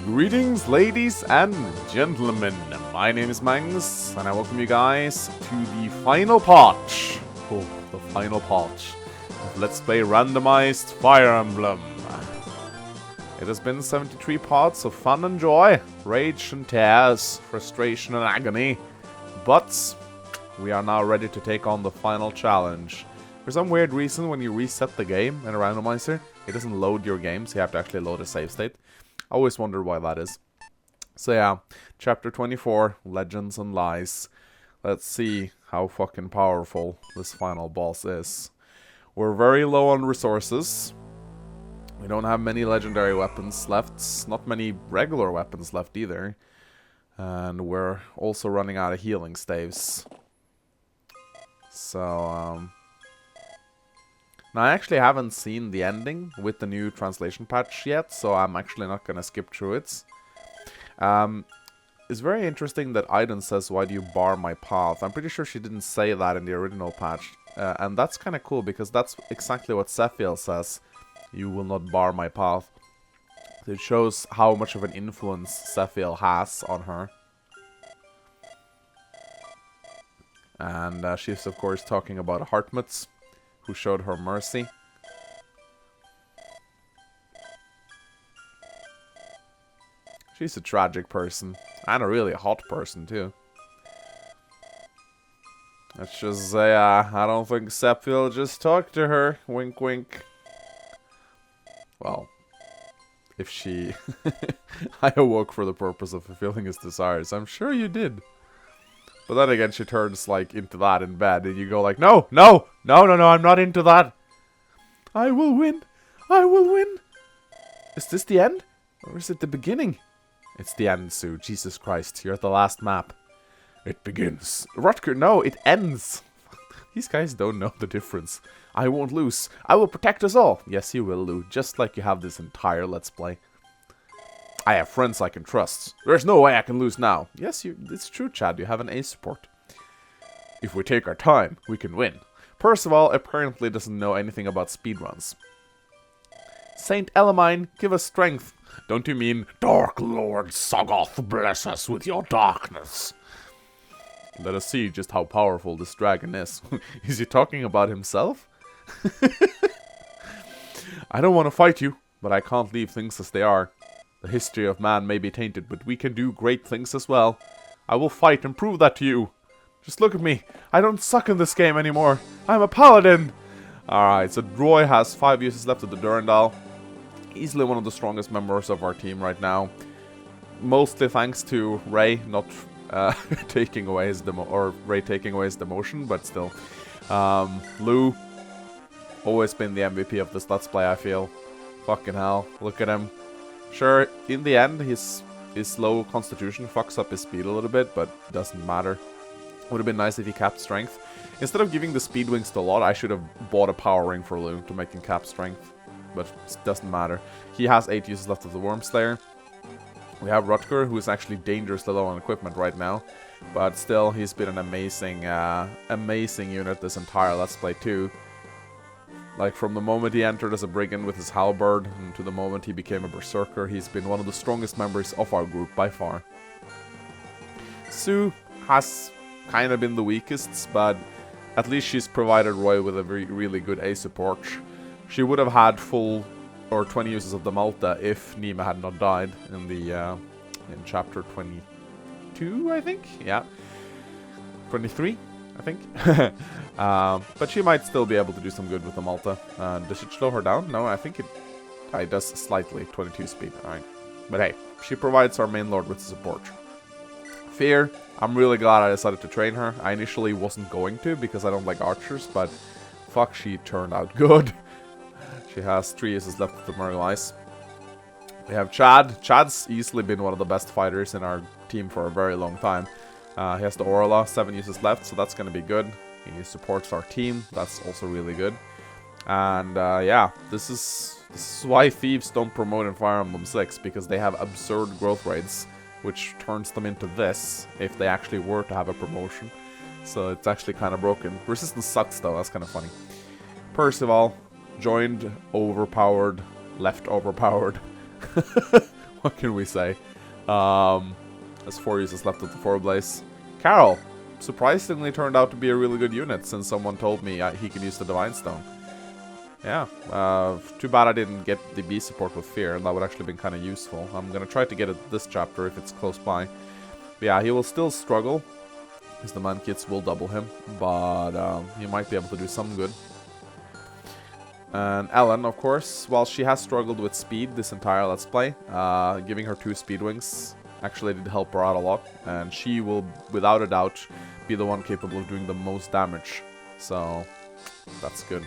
Greetings, ladies and gentlemen. My name is Mangs, and I welcome you guys to the final part. Oh, the final part of Let's Play Randomized Fire Emblem. It has been 73 parts of fun and joy, rage and tears, frustration and agony, but we are now ready to take on the final challenge. For some weird reason, when you reset the game in a randomizer, it doesn't load your game, so you have to actually load a save state. I always wondered why that is. So yeah, Chapter 24, Legends and Lies. Let's see how fucking powerful this final boss is. We're very low on resources. We don't have many legendary weapons left. Not many regular weapons left either. And we're also running out of healing staves. So, now, I actually haven't seen the ending with the new translation patch yet, so I'm actually not going to skip through it. It's very interesting that Aiden says, "Why do you bar my path?" I'm pretty sure she didn't say that in the original patch. And that's kind of cool, because that's exactly what Sephiel says. "You will not bar my path." It shows how much of an influence Sephiel has on her. And she's, of course, talking about Hartmut, who showed her mercy. She's a tragic person, and a really hot person too. Let's just say, I don't think Sephiel just talked to her. Wink, wink. Well, if she... I awoke for the purpose of fulfilling his desires. I'm sure you did. But then again, she turns, like, into that in bed, and you go like, no, no, no, no, no, I'm not into that. I will win. I will win. Is this the end? Or is it the beginning? It's the end, Sue. Jesus Christ, you're at the last map. It begins. Rutger, no, it ends. These guys don't know the difference. I won't lose. I will protect us all. Yes, you will, Lou. Just like you have this entire Let's Play. I have friends I can trust. There's no way I can lose now. Yes, it's true, Chad. You have an ace support. If we take our time, we can win. Percival apparently doesn't know anything about speedruns. Saint Elamine, give us strength. Don't you mean, Dark Lord Sagoth, bless us with your darkness? Let us see just how powerful this dragon is. Is he talking about himself? I don't want to fight you, but I can't leave things as they are. The history of man may be tainted, but we can do great things as well. I will fight and prove that to you. Just look at me. I don't suck in this game anymore. I'm a paladin. Alright, so Roy has 5 uses left of the Durandal. Easily one of the strongest members of our team right now. Mostly thanks to Ray not taking away his demotion, but still. Lou, always been the MVP of this Let's Play, I feel. Fucking hell, look at him. Sure, in the end, his low constitution fucks up his speed a little bit, but doesn't matter. Would have been nice if he capped strength. Instead of giving the speed wings to Lot, I should have bought a power ring for Lou to make him cap strength. But it doesn't matter. He has 8 uses left of the Worm Slayer. We have Rutger, who is actually dangerously low on equipment right now. But still, he's been an amazing, amazing unit this entire Let's Play too. Like, from the moment he entered as a brigand with his halberd, and to the moment he became a berserker, he's been one of the strongest members of our group by far. Sue has kind of been the weakest, but at least she's provided Roy with a really good ace support. She would have had full, or 20 uses of the Malta if Nima had not died in the, in chapter 22, I think? Yeah. 23? I think. But she might still be able to do some good with the Malta. Does it slow her down? No, I think it does slightly. 22 speed. Alright. But hey, she provides our main lord with support. Fear, I'm really glad I decided to train her. I initially wasn't going to because I don't like archers, but fuck, she turned out good. She has 3 uses left of the Merle Ice. We have Chad. Chad's easily been one of the best fighters in our team for a very long time. He has the Orla, 7 uses left, so that's going to be good. He supports our team, that's also really good. And yeah, this is why thieves don't promote in Fire Emblem 6, because they have absurd growth rates, which turns them into this, if they actually were to have a promotion. So it's actually kind of broken. Resistance sucks though, that's kind of funny. Percival, joined overpowered, left overpowered. What can we say? There's 4 uses left of the 4-blaze. Carol, surprisingly turned out to be a really good unit since someone told me he could use the Divine Stone. Yeah, too bad I didn't get the B support with Fear, and that would actually been kind of useful. I'm gonna try to get it this chapter if it's close by. But yeah, he will still struggle, because the man kits will double him, but he might be able to do some good. And Ellen, of course, while she has struggled with speed this entire Let's Play, giving her 2 speed wings actually did help her out a lot, and she will, without a doubt, be the one capable of doing the most damage. So, that's good.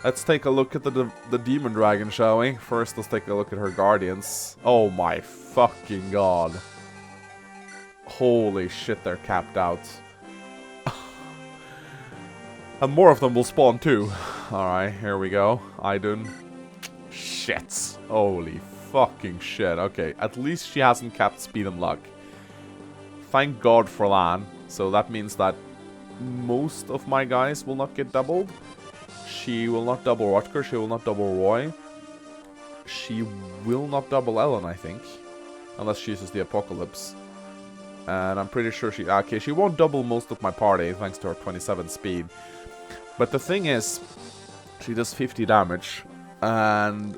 Let's take a look at the Demon Dragon, shall we? First, let's take a look at her Guardians. Oh my fucking god. Holy shit, they're capped out. And more of them will spawn too. Alright, here we go. Idun. Shit. Holy fucking shit. Okay, at least she hasn't capped speed and luck. Thank god for that. So that means that most of my guys will not get doubled. She will not double Rutger, she will not double Roy. She will not double Ellen, I think. Unless she uses the Apocalypse. And I'm pretty sure she... Okay, she won't double most of my party, thanks to her 27 speed. But the thing is, she does 50 damage. And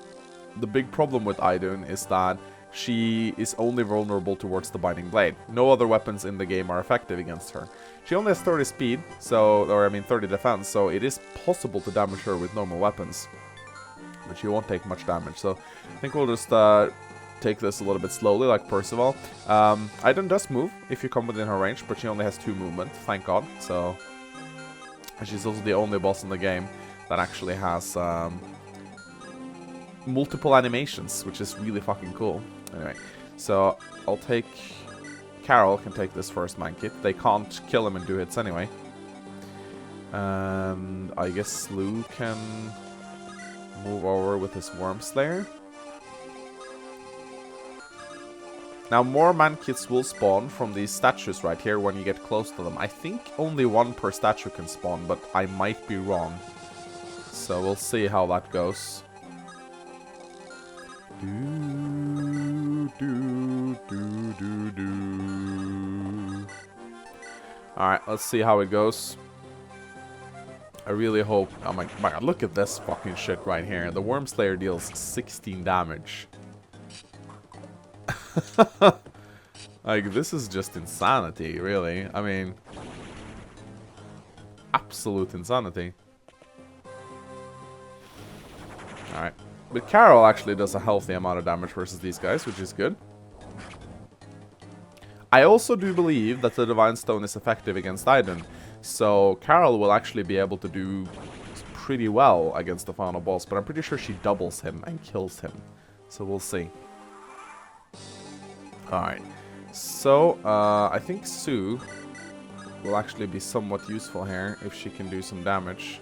the big problem with Idun is that she is only vulnerable towards the Binding Blade. No other weapons in the game are effective against her. She only has 30 speed, or 30 defense, so it is possible to damage her with normal weapons. But she won't take much damage, so I think we'll just take this a little bit slowly, like Percival. Idun does move if you come within her range, but she only has 2 movement, thank god. So, and she's also the only boss in the game that actually has multiple animations, which is really fucking cool. Anyway, so I'll take... Carol can take this first man kit. They can't kill him in 2 hits anyway. And I guess Slew can move over with his Worm Slayer. Now more man kits will spawn from these statues right here when you get close to them. I think only 1 per statue can spawn, but I might be wrong. So we'll see how that goes. Alright, let's see how it goes. I really hope... Oh my god, look at this fucking shit right here. The Worm Slayer deals 16 damage. Like, this is just insanity, really. I mean... Absolute insanity. Alright. But Carol actually does a healthy amount of damage versus these guys, which is good. I also do believe that the Divine Stone is effective against Idun. So Carol will actually be able to do pretty well against the final boss. But I'm pretty sure she doubles him and kills him. So we'll see. Alright. So, I think Sue will actually be somewhat useful here if she can do some damage.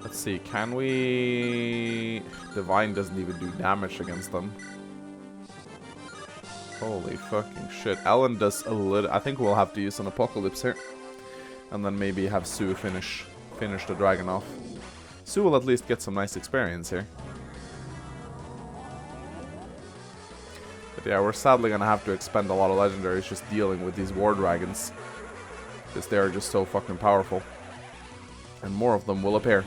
Let's see, can we... Divine doesn't even do damage against them. Holy fucking shit. Ellen does a little... I think we'll have to use an Apocalypse here. And then maybe have Sue finish the dragon off. Sue will at least get some nice experience here. But yeah, we're sadly gonna have to expend a lot of legendaries just dealing with these war dragons. Because they are just so fucking powerful. And more of them will appear.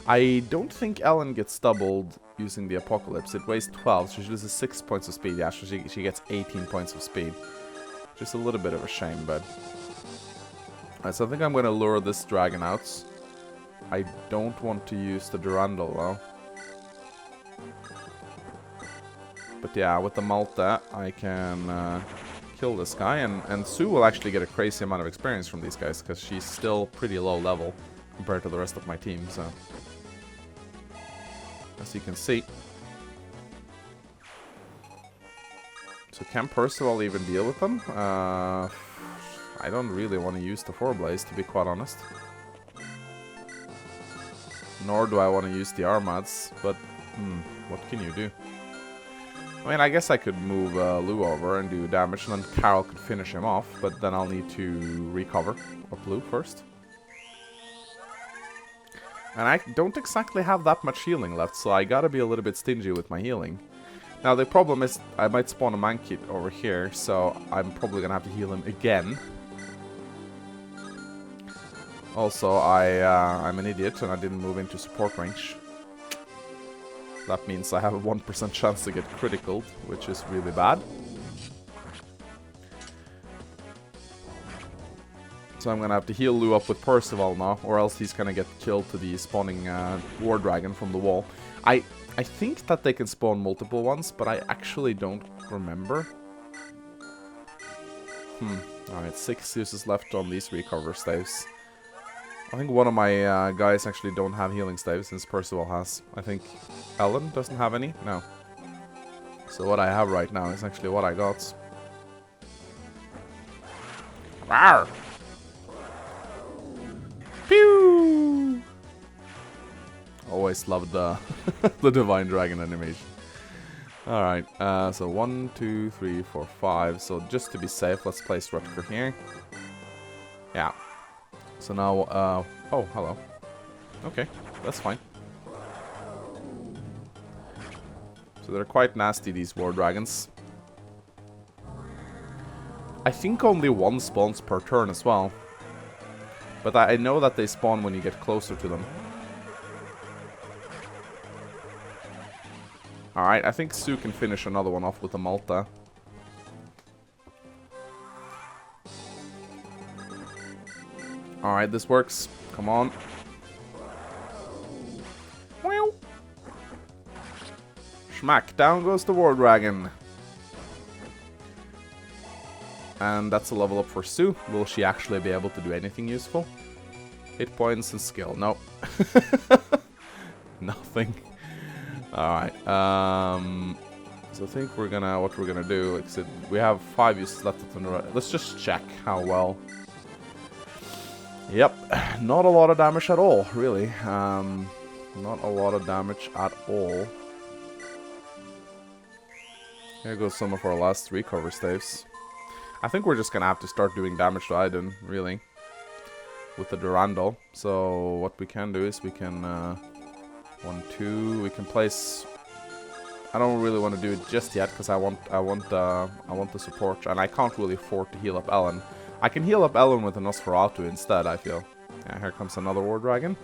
I don't think Ellen gets doubled using the Apocalypse. It weighs 12, so she loses 6 points of speed. Yeah, so she gets 18 points of speed. Just a little bit of a shame, but... Alright, so I think I'm going to lure this dragon out. I don't want to use the Durandal, though. But yeah, with the Malta, I can kill this guy. And Sue will actually get a crazy amount of experience from these guys, because she's still pretty low level compared to the rest of my team, so... As you can see. So can Percival even deal with them? I don't really want to use the 4-blaze, to be quite honest. Nor do I want to use the Armads, but what can you do? I mean, I guess I could move Lou over and do damage, and then Carol could finish him off, but then I'll need to recover up Lou first. And I don't exactly have that much healing left, so I gotta be a little bit stingy with my healing. Now the problem is I might spawn a Mankey over here, so I'm probably gonna have to heal him again. Also, I'm an idiot and I didn't move into support range. That means I have a 1% chance to get criticaled, which is really bad. So I'm gonna have to heal Lou up with Percival now, or else he's gonna get killed to the spawning War Dragon from the wall. I think that they can spawn multiple ones, but I actually don't remember. Alright, 6 uses left on these recover staves. I think one of my guys actually don't have healing staves, since Percival has. I think Ellen doesn't have any? No. So what I have right now is actually what I got. Rawr! Pew! Always loved the the Divine Dragon animation. Alright, so 1, 2, 3, 4, 5. So just to be safe, let's place Rutger here. Yeah. So now, oh, hello. Okay, that's fine. So they're quite nasty, these War Dragons. I think only one spawns per turn as well. But I know that they spawn when you get closer to them. Alright, I think Sue can finish another one off with a Malta. Alright, this works. Come on. Schmack, down goes the War Dragon. And that's a level up for Sue. Will she actually be able to do anything useful? Hit points and skill. No. Nothing. Alright. So I think we're gonna, what we're gonna do, like I said, we have 5 uses left of the right. Let's just check how well. Yep. Not a lot of damage at all, really. Not a lot of damage at all. Here goes some of our last recover staves. I think we're just gonna have to start doing damage to Aiden, really, with the Durandal. So what we can do is we can 1, 2. We can place. I don't really want to do it just yet because I want the support, and I can't really afford to heal up Ellen. I can heal up Ellen with a Nosferatu instead, I feel. Yeah, here comes another War Dragon.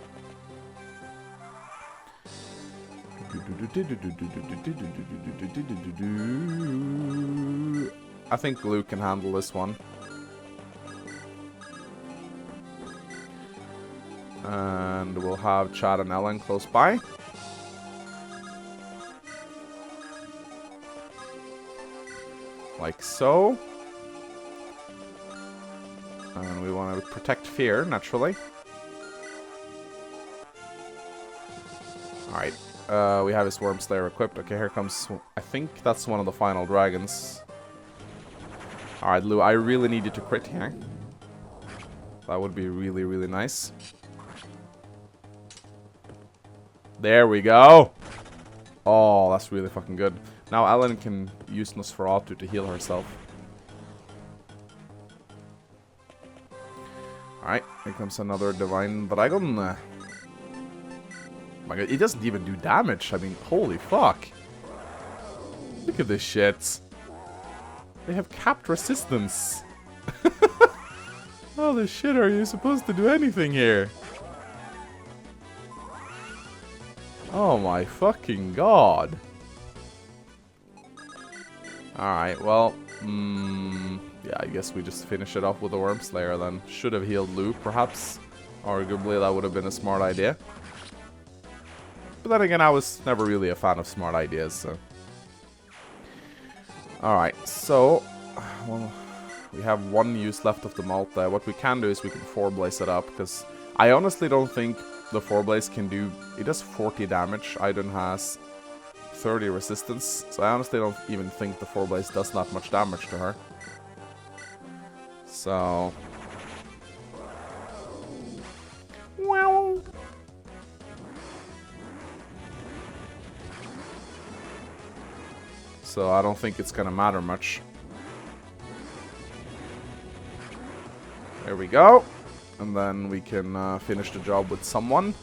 I think Luke can handle this one. And we'll have Chad and Ellen close by. Like so. And we want to protect Fear, naturally. Alright. We have his Wormslayer equipped. Okay, here comes... I think that's one of the final dragons. Alright, Lou, I really need you to crit here. That would be really, really nice. There we go! Oh, that's really fucking good. Now Ellen can use Nosferatu to heal herself. Alright, here comes another Divine Dragon. Oh my god, it doesn't even do damage. I mean, holy fuck. Look at this shit. They have capped resistance. How the shit are you supposed to do anything here? Oh my fucking god. Alright, well, yeah, I guess we just finish it off with a Wormslayer then. Should have healed Lou, perhaps. Arguably, that would have been a smart idea. But then again, I was never really a fan of smart ideas, so... Alright, so... Well, we have 1 use left of the Malta. What we can do is we can 4-blaze it up, because I honestly don't think the 4-blaze can do... It does 40 damage. Aiden has 30 resistance, so I honestly don't even think the 4-blaze does that much damage to her. So... Well... So I don't think it's gonna matter much. There we go. And then we can finish the job with someone.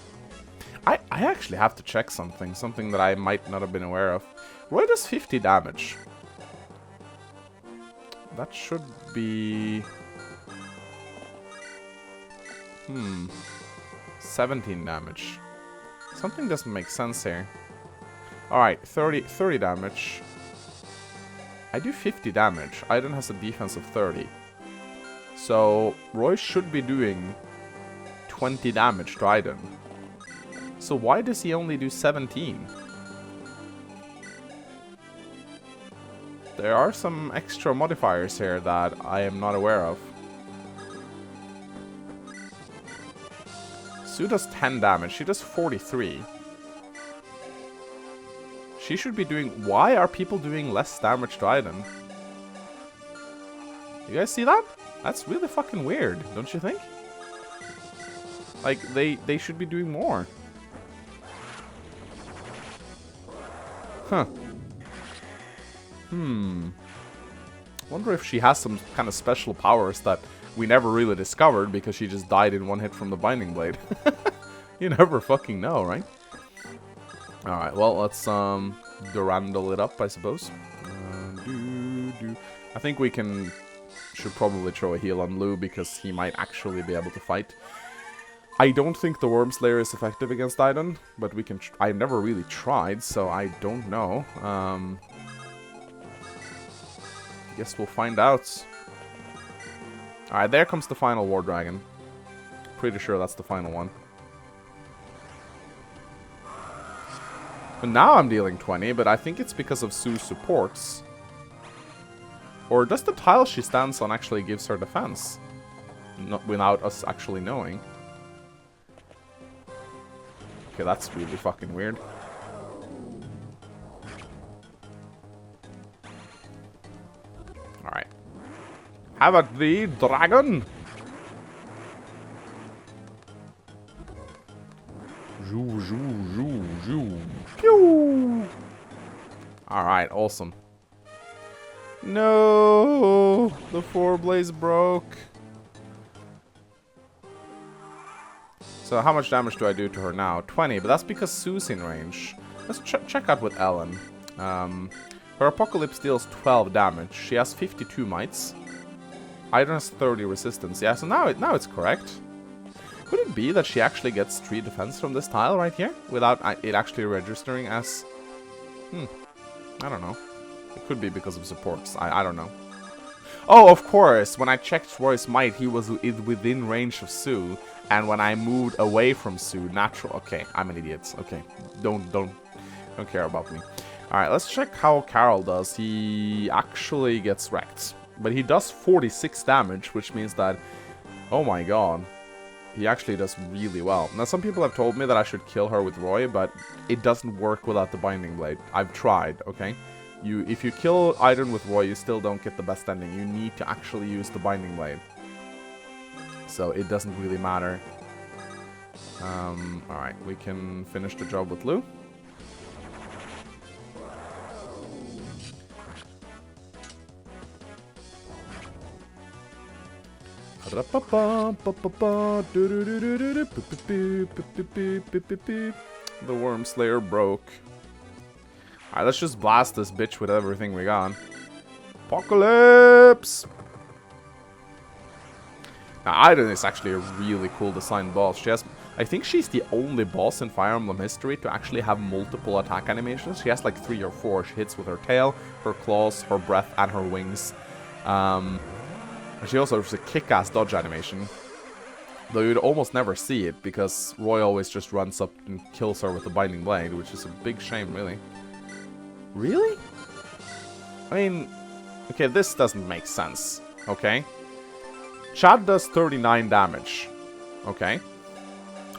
I I actually have to check something. Something that I might not have been aware of. Roy does 50 damage. That should be... 17 damage. Something doesn't make sense here. Alright, 30 damage. I do 50 damage. Aiden has a defense of 30. So, Roy should be doing 20 damage to Aiden. So why does he only do 17? There are some extra modifiers here that I am not aware of. Sue does 10 damage. She does 43. She should be doing... Why are people doing less damage to Aiden? You guys see that? That's really fucking weird, don't you think? Like, they should be doing more. Huh. Wonder if she has some kind of special powers that we never really discovered because she just died in one hit from the Binding Blade. You never fucking know, right? Alright, well, let's Durandal it up, I suppose. I think we should probably throw a heal on Lou because he might actually be able to fight. I don't think the Worm Slayer is effective against Aiden, but we can... I never really tried, so I don't know. Guess we'll find out. Alright, there comes the final War Dragon. Pretty sure that's the final one. But now I'm dealing 20, but I think it's because of Sue's supports. Or does the tile she stands on actually gives her defense? Not without us actually knowing. Okay, that's really fucking weird. Alright. Have at thee, dragon! Zoo, zoo, zoo, zoo. Pew! Alright, awesome. No! The 4-blaze broke. So how much damage do I do to her now? 20, but that's because Sue's in range. Let's check out with Ellen. Her Apocalypse deals 12 damage. She has 52 mites. Aiden has 30 resistance. Yeah, so now it's correct. Could it be that she actually gets 3 defense from this tile right here? Without it actually registering as... I don't know. It could be because of supports. I don't know. Oh, of course! When I checked Roy's might, he was within range of Sue. And when I moved away from Sue, natural... Okay, I'm an idiot. Okay, don't care about me. Alright, let's check how Carol does. He actually gets wrecked. But he does 46 damage, which means that... Oh my god. He actually does really well. Now, some people have told me that I should kill her with Roy, but it doesn't work without the Binding Blade. I've tried, okay? If you kill Aiden with Roy, you still don't get the best ending. You need to actually use the Binding Blade. So it doesn't really matter. Alright, we can finish the job with Lou. The Worm Slayer broke. Alright, let's just blast this bitch with everything we got. Apocalypse! Now, Aiden is actually a really cool design boss. I think she's the only boss in Fire Emblem history to actually have multiple attack animations. She has like 3 or 4. She hits with her tail, her claws, her breath, and her wings. She also has a kick-ass dodge animation. Though you'd almost never see it, because Roy always just runs up and kills her with the Binding Blade, which is a big shame, really. Really? I mean, okay, this doesn't make sense, okay? Chad does 39 damage, okay?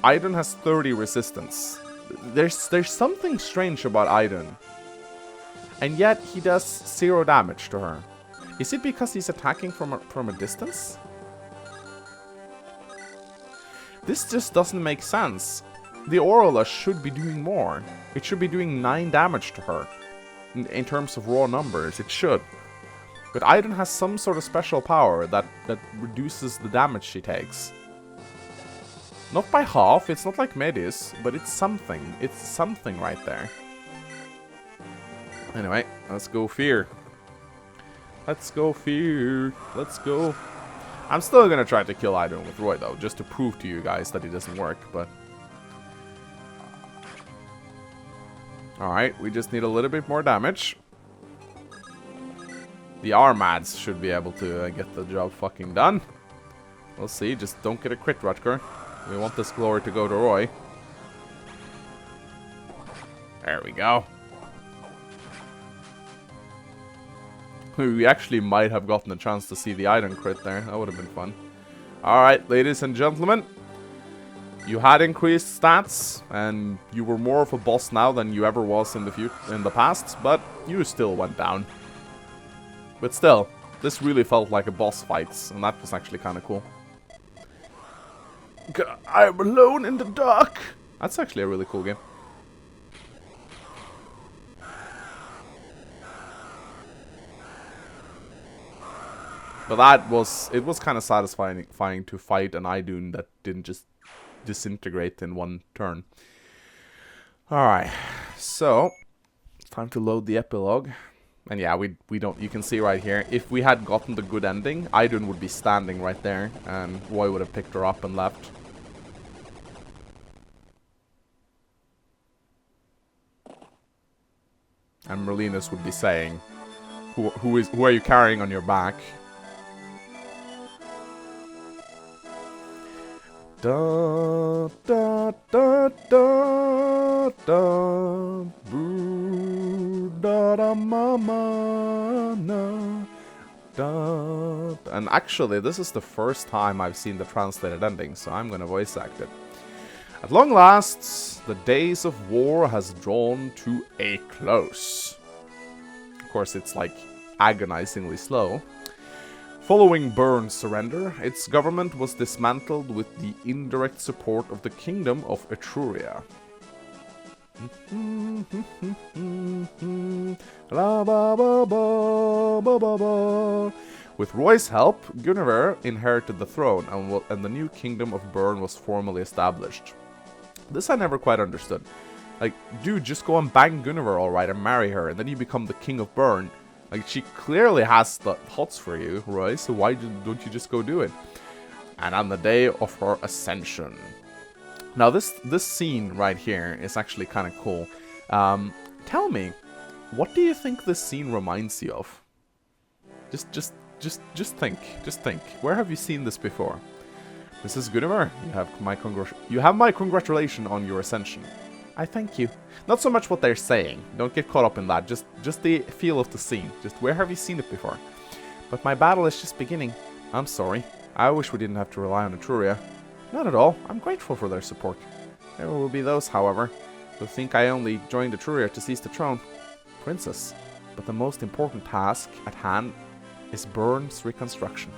Aiden has 30 resistance. There's something strange about Aiden. And yet, he does 0 damage to her. Is it because he's attacking from a distance? This just doesn't make sense. The Aurora should be doing more. It should be doing 9 damage to her. In terms of raw numbers, it should. But Aiden has some sort of special power that reduces the damage she takes. Not by half, it's not like Medis, but it's something. It's something right there. Anyway, let's go Fear. Let's go Fear. Let's go. I'm still gonna try to kill Idun with Roy though, just to prove to you guys that it doesn't work, but... Alright, we just need a little bit more damage. The Armads should be able to get the job fucking done. We'll see, just don't get a crit, Rutger. We want this glory to go to Roy. There we go. We actually might have gotten a chance to see the Idun crit there. That would have been fun. Alright, ladies and gentlemen. You had increased stats, and you were more of a boss now than you ever was in the past, but you still went down. But still, this really felt like a boss fight, and that was actually kind of cool. I'm alone in the dark! That's actually a really cool game. But that was, it was kind of satisfying to fight an Idun that didn't just disintegrate in one turn. Alright, so, it's time to load the epilogue. And yeah, we don't, you can see right here, if we had gotten the good ending, Idun would be standing right there, and Roy would have picked her up and left. And Merlinus would be saying, who are you carrying on your back? Da da da da da boo da da mama na da. And actually, this is the first time I've seen the translated ending, so I'm gonna voice act it. At long last, the days of war has drawn to a close. Of course, it's like agonizingly slow. Following Bern's surrender, its government was dismantled with the indirect support of the Kingdom of Etruria. With Roy's help, Guinevere inherited the throne, and the new Kingdom of Bern was formally established. This I never quite understood. Like, dude, just go and bang Guinevere alright and marry her, and then you become the King of Bern. Like, she clearly has the hots for you, Roy, so why don't you just go do it? And on the day of her ascension. Now, this scene right here is actually kind of cool. Tell me, what do you think this scene reminds you of? Just think. Just think. Where have you seen this before? This is Guinevere. You have my congratulation on your ascension. I thank you. Not so much what they're saying. Don't get caught up in that. Just the feel of the scene. Just where have you seen it before? But my battle is just beginning. I'm sorry. I wish we didn't have to rely on Etruria. Not at all. I'm grateful for their support. There will be those, however, who think I only joined Etruria to seize the throne. Princess. But the most important task at hand is Bern's reconstruction.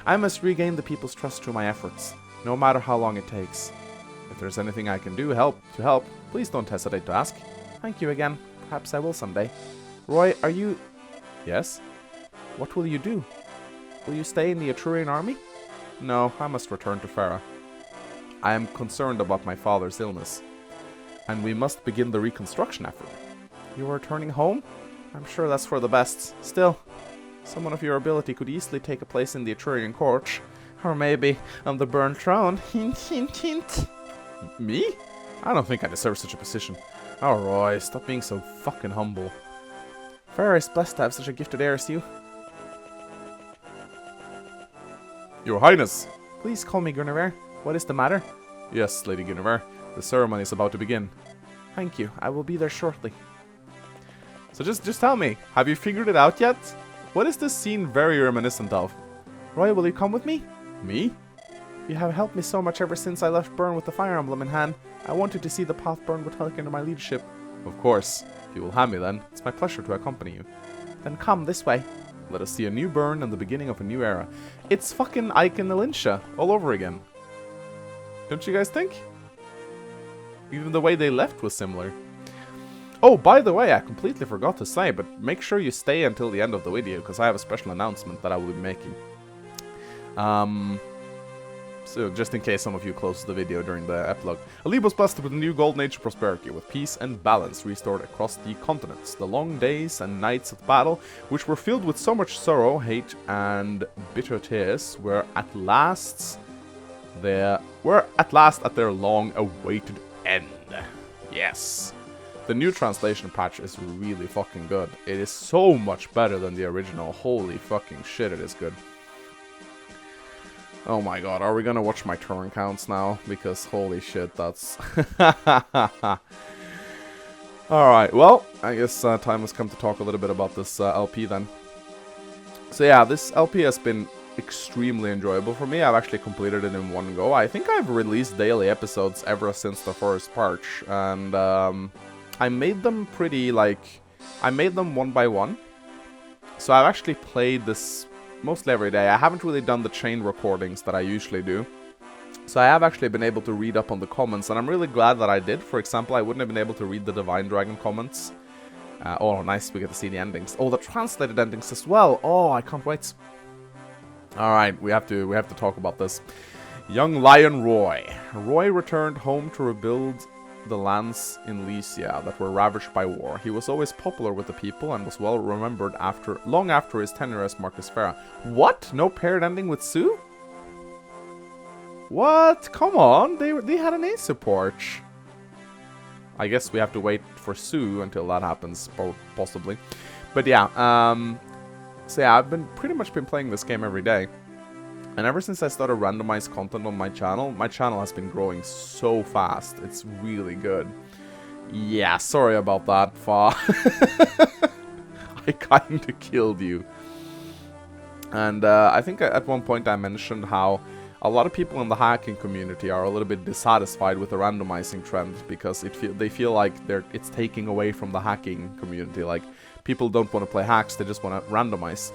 I must regain the people's trust through my efforts, no matter how long it takes. If there's anything I can do to help, please don't hesitate to ask. Thank you again. Perhaps I will someday. Roy, are you... Yes? What will you do? Will you stay in the Etrurian army? No, I must return to Farah. I am concerned about my father's illness, and we must begin the reconstruction effort. You are returning home? I'm sure that's for the best. Still, someone of your ability could easily take a place in the Etrurian court, or maybe on the Bern throne. Hint, hint, hint. Me? I don't think I deserve such a position. Oh, Roy, stop being so fucking humble. Farah is blessed to have such a gifted heir as you. Your Highness! Please call me Guinevere. What is the matter? Yes, Lady Guinevere. The ceremony is about to begin. Thank you. I will be there shortly. So just tell me, have you figured it out yet? What is this scene very reminiscent of? Roy, will you come with me? Me? You have helped me so much ever since I left Bern with the Fire Emblem in hand. I wanted to see the path Bern would take under my leadership. Of course. If you will have me then, it's my pleasure to accompany you. Then come this way. Let us see a new Bern and the beginning of a new era. It's fucking Ike and Alicia all over again. Don't you guys think? Even the way they left was similar. Oh, by the way, I completely forgot to say, but make sure you stay until the end of the video, because I have a special announcement that I will be making. So just in case some of you closed the video during the epilogue. Alib was blessed with a new golden age of prosperity, with peace and balance restored across the continents. The long days and nights of battle, which were filled with so much sorrow, hate, and bitter tears, were at last at their long-awaited end. Yes. The new translation patch is really fucking good. It is so much better than the original. Holy fucking shit, it is good. Oh my god, are we gonna watch my turn counts now? Because holy shit, that's... Alright, well, I guess time has come to talk a little bit about this LP then. So yeah, this LP has been extremely enjoyable for me. I've actually completed it in one go. I think I've released daily episodes ever since the first patch. And I made them pretty, like... I made them one by one. So I've actually played this... mostly every day. I haven't really done the chain recordings that I usually do. So I have actually been able to read up on the comments, and I'm really glad that I did. For example, I wouldn't have been able to read the Divine Dragon comments. Oh, nice, we get to see the endings. Oh, the translated endings as well. Oh, I can't wait. Alright, we have to talk about this. Young Lion Roy. Roy returned home to rebuild the lands in Lycia that were ravaged by war. He was always popular with the people and was well remembered long after his tenure as Marcus Farah. What? No paired ending with Sue? What? Come on, they had an ace support. I guess we have to wait for Sue until that happens, possibly. But yeah, so yeah, I've pretty much been playing this game every day. And ever since I started randomized content on my channel has been growing so fast. It's really good. Yeah, sorry about that, Fa. I kinda killed you. And I think at one point I mentioned how a lot of people in the hacking community are a little bit dissatisfied with the randomizing trend because they feel like it's taking away from the hacking community. Like, people don't want to play hacks, they just want to randomize.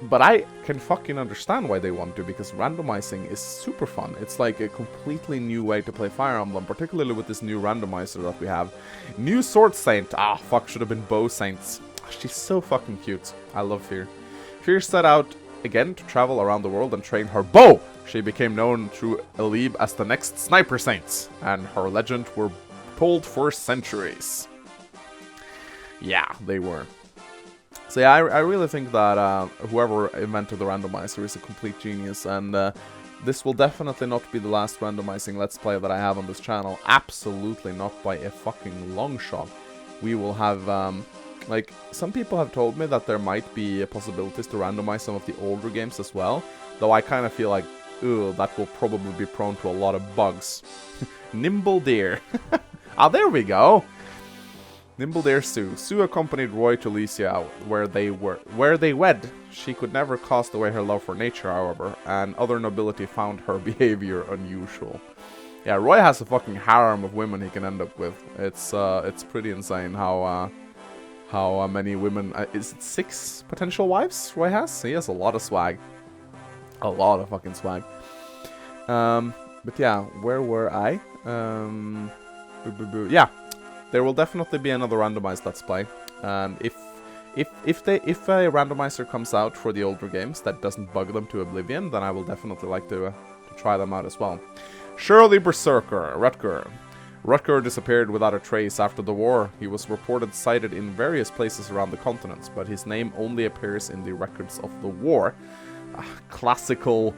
But I can fucking understand why they want to, because randomizing is super fun. It's like a completely new way to play Fire Emblem, particularly with this new randomizer that we have. New Sword Saint. Ah, fuck, should have been Bow Saints. She's so fucking cute. I love Fear. Fear set out again to travel around the world and train her bow. She became known through Alib as the next Sniper Saint, and her legend were told for centuries. Yeah, they were. So yeah, I really think that whoever invented the randomizer is a complete genius, and this will definitely not be the last randomizing Let's Play that I have on this channel. Absolutely not by a fucking long shot. We will have, like, some people have told me that there might be possibilities to randomize some of the older games as well, though I kind of feel like, ooh, that will probably be prone to a lot of bugs. Nimble Deer. Ah, there we go! Nimble Deer Sue. Sue accompanied Roy to Lycia, where they wed. She could never cast away her love for nature, however, and other nobility found her behavior unusual. Yeah, Roy has a fucking harem of women he can end up with. It's pretty insane how many women... is it 6 potential wives Roy has? He has a lot of swag. A lot of fucking swag. But yeah, where were I? Yeah. There will definitely be another randomized Let's Play, and if a randomizer comes out for the older games that doesn't bug them to oblivion, then I will definitely like to try them out as well. Shirley Berserker, Rutger. Rutger disappeared without a trace after the war. He was reported sighted in various places around the continents, but his name only appears in the records of the war. Classical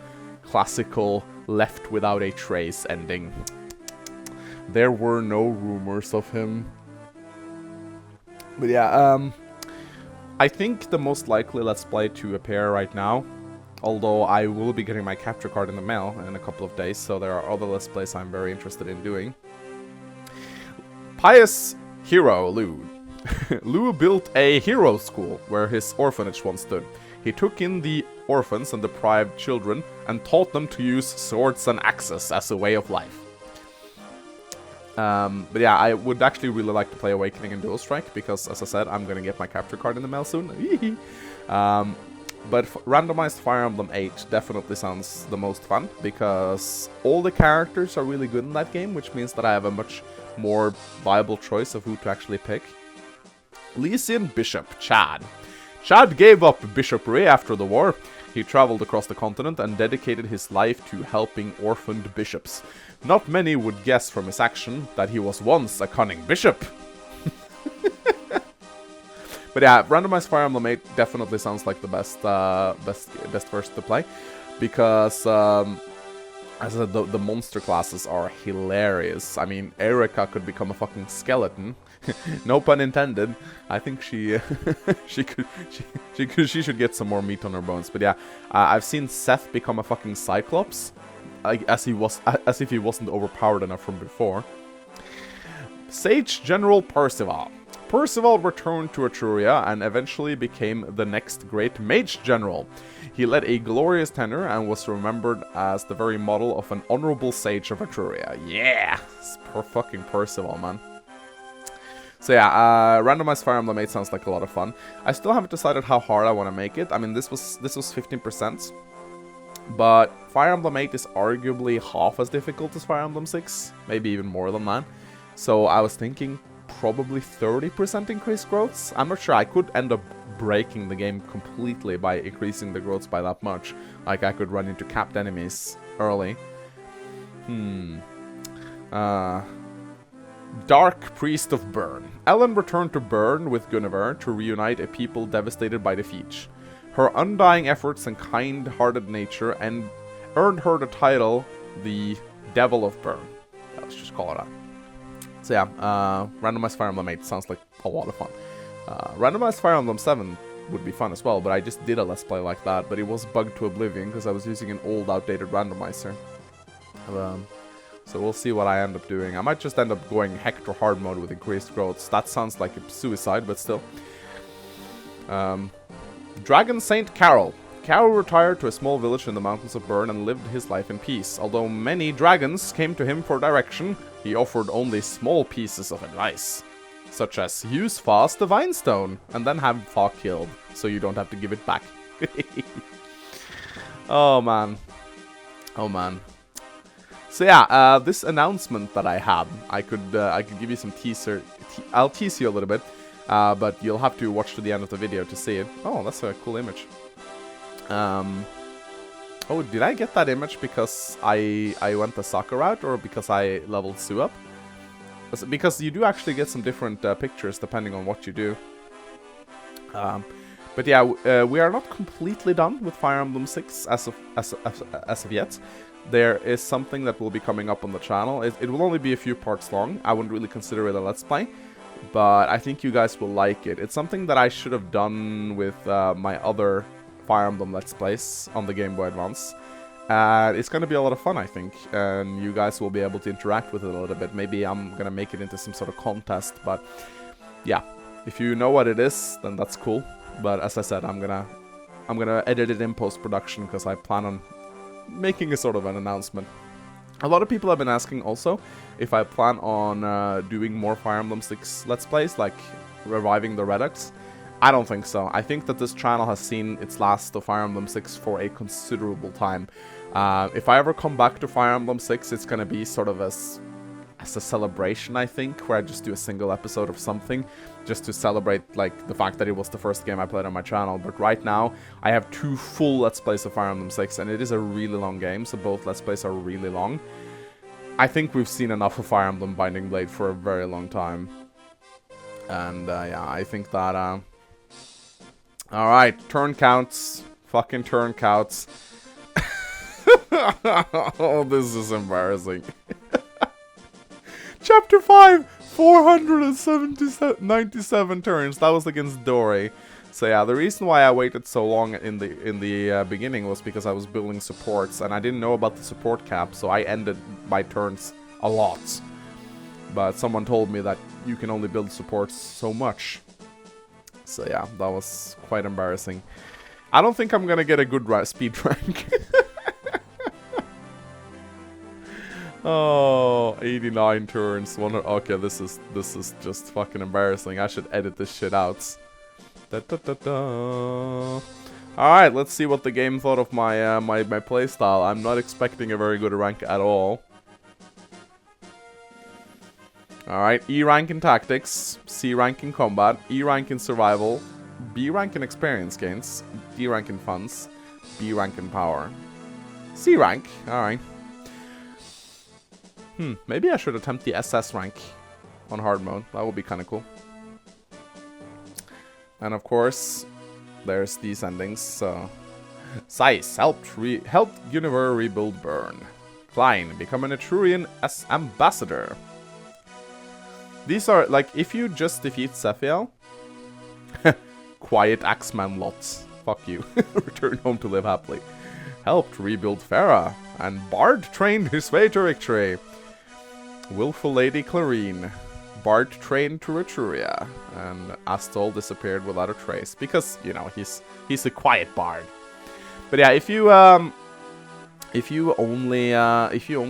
left without a trace ending. There were no rumors of him. But yeah, I think the most likely Let's Play to appear right now, although I will be getting my capture card in the mail in a couple of days, so there are other Let's Plays I'm very interested in doing. Pious Hero Lou. Lou built a hero school where his orphanage once stood. He took in the orphans and deprived children and taught them to use swords and axes as a way of life. But yeah, I would actually really like to play Awakening and Dual Strike, because, as I said, I'm gonna get my capture card in the mail soon. But randomized Fire Emblem 8 definitely sounds the most fun, because all the characters are really good in that game, which means that I have a much more viable choice of who to actually pick. Lycian Bishop, Chad. Chad gave up bishopry after the war. He traveled across the continent and dedicated his life to helping orphaned bishops. Not many would guess from his action that he was once a cunning bishop. But yeah, Randomized Fire Emblem 8 definitely sounds like the best version to play, because as I said, the monster classes are hilarious. I mean, Erika could become a fucking skeleton. No pun intended. I think she she should get some more meat on her bones. But yeah, I've seen Seth become a fucking Cyclops, as if he wasn't overpowered enough from before. Sage General Percival. Percival returned to Etruria and eventually became the next great mage general. He led a glorious tenure and was remembered as the very model of an honorable sage of Etruria. Yeah! Poor fucking Percival, man. So yeah, Randomized Fire Emblem 8 sounds like a lot of fun. I still haven't decided how hard I want to make it. I mean, this was 15%. But Fire Emblem 8 is arguably half as difficult as Fire Emblem 6. Maybe even more than that. So I was thinking probably 30% increased growths. I'm not sure. I could end up breaking the game completely by increasing the growths by that much. Like, I could run into capped enemies early. Dark Priest of Bern. Ellen returned to Bern with Guinevere to reunite a people devastated by defeat. Her undying efforts and kind-hearted nature earned her the title the Devil of Bern. Let's just call it that. So yeah, Randomized Fire Emblem 8 sounds like a lot of fun. Randomized Fire Emblem 7 would be fun as well, but I just did a Let's Play like that, but it was bugged to oblivion because I was using an old, outdated randomizer. So we'll see what I end up doing. I might just end up going Hector hard mode with increased growths. That sounds like a suicide, but still. Dragon Saint Carol. Carol retired to a small village in the mountains of Bern and lived his life in peace. Although many dragons came to him for direction, he offered only small pieces of advice. Such as, use fast the Vine Stone, and then have Fa killed, so you don't have to give it back. Oh man. Oh man. So yeah, this announcement that I had, I could give you some teaser. I'll tease you a little bit, but you'll have to watch to the end of the video to see it. Oh, that's a cool image. Oh, did I get that image because I went the soccer route, or because I leveled Sue up? Because you do actually get some different pictures depending on what you do. But yeah, we are not completely done with Fire Emblem 6 as of yet. There is something that will be coming up on the channel. It will only be a few parts long. I wouldn't really consider it a Let's Play, but I think you guys will like it. It's something that I should have done with my other Fire Emblem Let's Plays on the Game Boy Advance. It's going to be a lot of fun, I think, and you guys will be able to interact with it a little bit. Maybe I'm going to make it into some sort of contest, but yeah, if you know what it is, then that's cool. But as I said, I'm gonna edit it in post-production because I plan on making a sort of an announcement. A lot of people have been asking also if I plan on doing more Fire Emblem 6 Let's Plays, like reviving the Redux. I don't think so. I think that this channel has seen its last of Fire Emblem 6 for a considerable time. If I ever come back to Fire Emblem 6, it's gonna be sort of as a celebration, I think, where I just do a single episode of something, just to celebrate, like, the fact that it was the first game I played on my channel. But right now, I have 2 full Let's Plays of Fire Emblem 6, and it is a really long game, so both Let's Plays are really long. I think we've seen enough of Fire Emblem Binding Blade for a very long time. And, yeah, I think that, Alright, turn counts. Fucking turn counts. Oh, this is embarrassing. Chapter 5, 497 turns. That was against Dori. So yeah, the reason why I waited so long in the beginning was because I was building supports, and I didn't know about the support cap, so I ended my turns a lot. But someone told me that you can only build supports so much. So yeah, that was quite embarrassing. I don't think I'm gonna get a good speed rank. Oh, 89 turns. Okay, this is just fucking embarrassing. I should edit this shit out. Alright, let's see what the game thought of my my playstyle. I'm not expecting a very good rank at all. Alright, E rank in tactics, C rank in combat, E rank in survival, B rank in experience gains, D rank in funds, B rank in power. C rank, alright. Maybe I should attempt the SS rank on hard mode. That would be kind of cool. And of course, there's these endings. So, Zeiss helped Guinevere rebuild Bern. Klein, become an Etrurian as ambassador. These are, like, if you just defeat Sephiel, quiet Axeman lots. Fuck you. Return home to live happily. Helped rebuild Farah, and Bard trained his way to victory. Willful Lady Clarine. Bard trained to Etruria, and Astol disappeared without a trace because, you know, he's a quiet bard. But yeah, if you only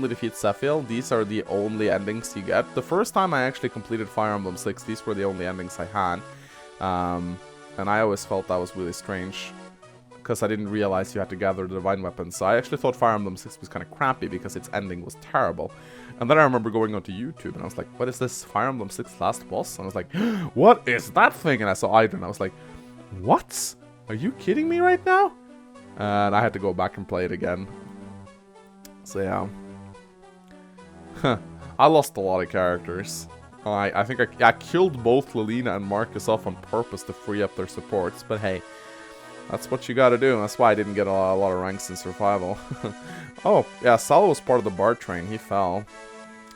defeat Sephiel, these are the only endings you get. The first time I actually completed Fire Emblem 6, these were the only endings I had, and I always felt that was really strange because I didn't realize you had to gather the divine weapons. So I actually thought Fire Emblem 6 was kind of crappy because its ending was terrible. And then I remember going onto YouTube and I was like, what is this Fire Emblem 6 last boss? And I was like, what is that thing? And I saw Ida and I was like, what? Are you kidding me right now? And I had to go back and play it again. So yeah. I lost a lot of characters. I think I killed both Lilina and Marcus off on purpose to free up their supports. But hey, that's what you gotta do. That's why I didn't get a lot of ranks in survival. Oh, yeah, Salad was part of the Bard train. He fell.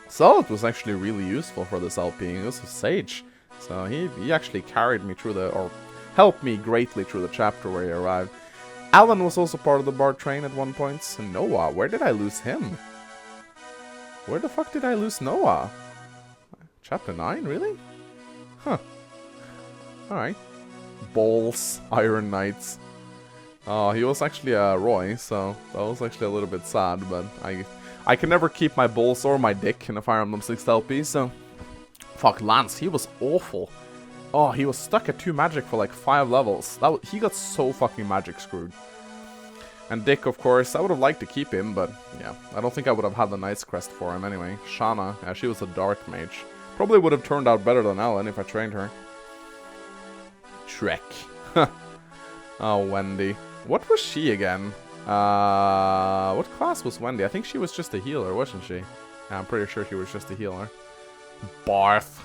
Salad was actually really useful for this LP. He was a sage. So he actually carried me through or helped me greatly through the chapter where he arrived. Alan was also part of the Bard train at one point. And Noah, where did I lose him? Where the fuck did I lose Noah? Chapter 9, really? Huh. Alright. Balls, Iron Knights. Oh, he was actually Roy, so that was actually a little bit sad, but I can never keep my balls or my dick in a Fire Emblem 6 LP, so... Fuck, Lance, he was awful. Oh, he was stuck at 2 magic for like 5 levels. He got so fucking magic screwed. And Dick, of course, I would have liked to keep him, but yeah, I don't think I would have had the Knight's Crest for him anyway. Shana, yeah, she was a dark mage. Probably would have turned out better than Ellen if I trained her. Shrek. Oh, Wendy. What was she again? What class was Wendy? I think she was just a healer, wasn't she? Yeah, I'm pretty sure she was just a healer. Barth.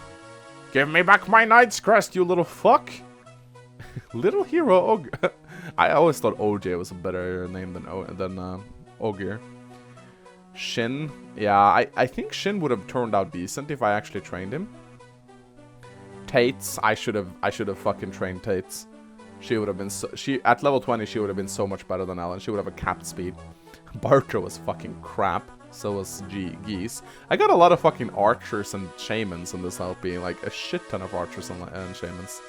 Give me back my Knight's Crest, you little fuck! Little Hero I always thought OJ was a better name than Ogier. Shin. Yeah, I think Shin would have turned out decent if I actually trained him. Tates. I should have fucking trained Tates. She would have been at level 20 she would have been so much better than Ellen. She would have a capped speed. Barter was fucking crap. So was Geese. I got a lot of fucking archers and shamans in this LP. Like a shit ton of archers and shamans.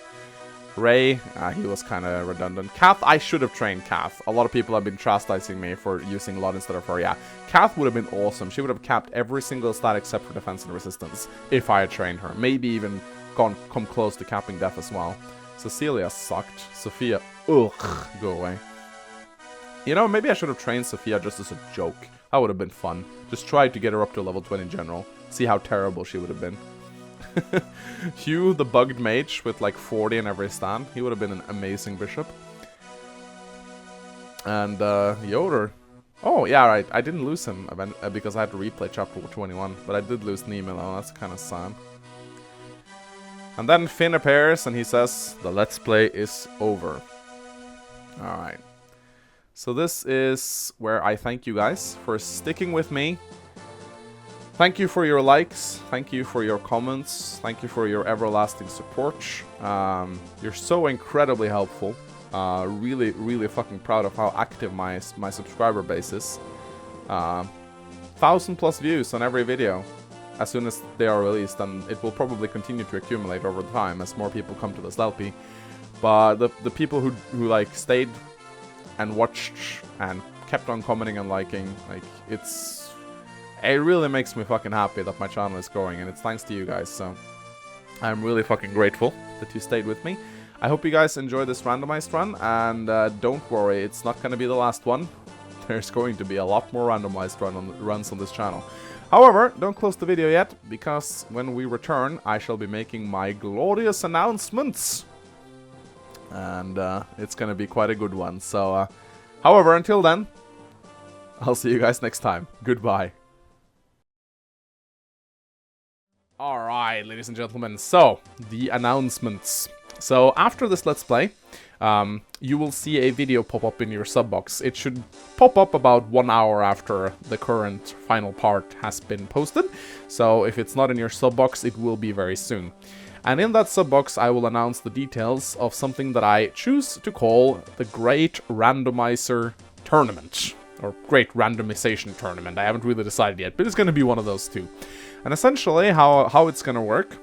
Ray, he was kind of redundant. Kath, I should have trained Kath. A lot of people have been chastising me for using Lot instead of her. Yeah, Kath would have been awesome. She would have capped every single stat except for defense and resistance if I had trained her. Maybe even come close to capping death as well. Cecilia sucked. Sophia, ugh, go away. You know, maybe I should have trained Sophia just as a joke. That would have been fun. Just try to get her up to level 20 in general. See how terrible she would have been. Hugh, the bugged mage with like 40 in every stand. He would have been an amazing bishop. And Yoder. Oh, yeah, right. I didn't lose him because I had to replay chapter 21. But I did lose Nemo, though. That's kind of sad. And then Finn appears and he says, the Let's Play is over. Alright. So this is where I thank you guys for sticking with me. Thank you for your likes. Thank you for your comments. Thank you for your everlasting support. You're so incredibly helpful. Really, really fucking proud of how active my subscriber base is. 1,000+ views on every video as soon as they are released, and it will probably continue to accumulate over time as more people come to this LP. But the people who like stayed and watched and kept on commenting and liking, like it really makes me fucking happy that my channel is growing, and it's thanks to you guys, so I'm really fucking grateful that you stayed with me. I hope you guys enjoy this randomized run, and don't worry, it's not gonna be the last one. There's going to be a lot more randomized runs on this channel. However, don't close the video yet, because when we return, I shall be making my glorious announcements. And it's gonna be quite a good one, so However, until then, I'll see you guys next time. Goodbye. Alright, ladies and gentlemen, so, the announcements. So, after this Let's Play, you will see a video pop up in your sub box. It should pop up about 1 hour after the current final part has been posted. So, if it's not in your sub box, it will be very soon. And in that sub box, I will announce the details of something that I choose to call the Great Randomizer Tournament. Or Great Randomization Tournament. I haven't really decided yet, but it's going to be one of those two. And essentially, how it's going to work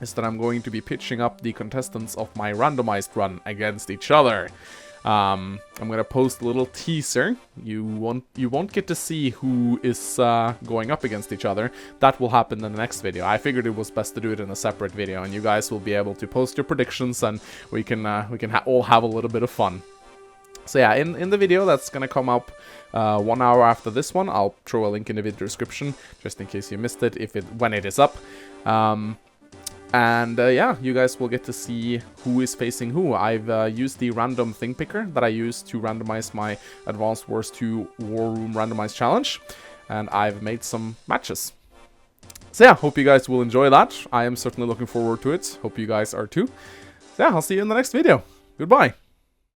is that I'm going to be pitching up the contestants of my randomized run against each other. I'm going to post a little teaser. You won't get to see who is going up against each other. That will happen in the next video. I figured it was best to do it in a separate video, and you guys will be able to post your predictions, and we can all have a little bit of fun. So yeah, in the video that's gonna come up 1 hour after this one, I'll throw a link in the video description just in case you missed it when it is up. Yeah, you guys will get to see who is facing who. I've used the random thing picker that I used to randomize my Advanced Wars 2 War Room Randomized Challenge, and I've made some matches. So yeah, hope you guys will enjoy that. I am certainly looking forward to it. Hope you guys are too. So yeah, I'll see you in the next video. Goodbye.